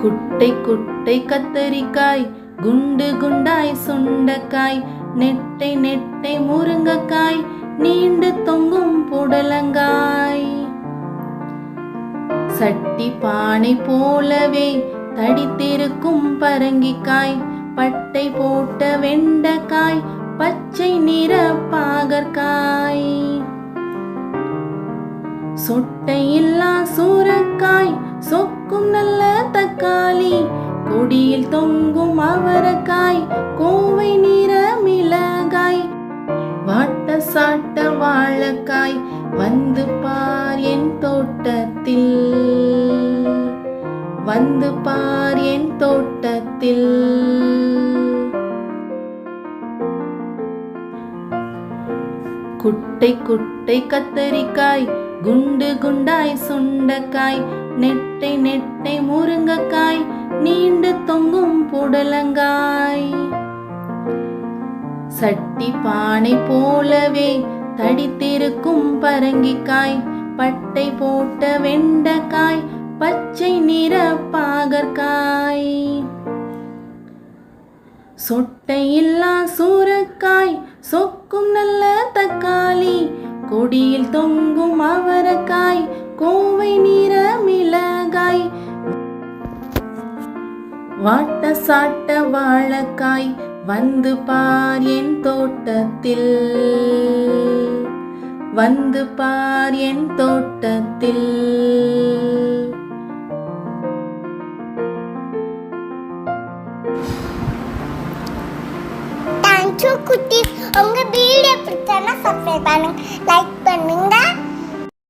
குட்டை குட்டை கத்தரிக்காய், குண்டு குண்டாய் சுண்டக்காய், நெட்டை நெட்டை முருங்கைக்காய், நீண்டு தொங்கும் புடலங்காய். சட்டி பானை போலவே தடித்திருக்கும் பரங்கிக்காய், பட்டை போட்ட வெண்டைக்காய், பச்சை நிற பாகற்காய். சொட்டையில்லா சூரக்காய், சொக்கும் நல்ல தக்காளி, கொடியில் தொங்கும் அவரைக்காய், கோவை நிற மிளகாய். வாட்ட சாட்ட வாழைக்காய், வந்து பார் என் தோட்டத்தில், வந்து பார் என் தோட்டத்தில். குட்டை குட்டை கத்தரிக்காய், குண்டு குண்டாய் சுண்டக்காய், நெட்டை நெட்டை முருங்கைக்காய், நீண்டு தொங்கும் புடலங்காய். சட்டி பானை போலவே தடித்திருக்கும் பரங்கிக்காய், பட்டை போட்ட வெண்டைக்காய், பச்சை நிற பாகற்காய். சொட்டையில்லா சூரக்காய், சொக்கும் நல்ல தக்காளி, கொடியில் தொங்கும் அவரைக்காய், கோவை நிற மிளகாய். வாட்ட சாட்ட வாழைக்காய், வந்து பார் என் தோட்டத்தில், வந்து பார் என் தோட்டத்தில். தேங்க்யூ குட்டீஸ். உங்க வீடியோ பிடிச்சா சப்ஸ்கிரைப் பண்ணுங்க, லைக்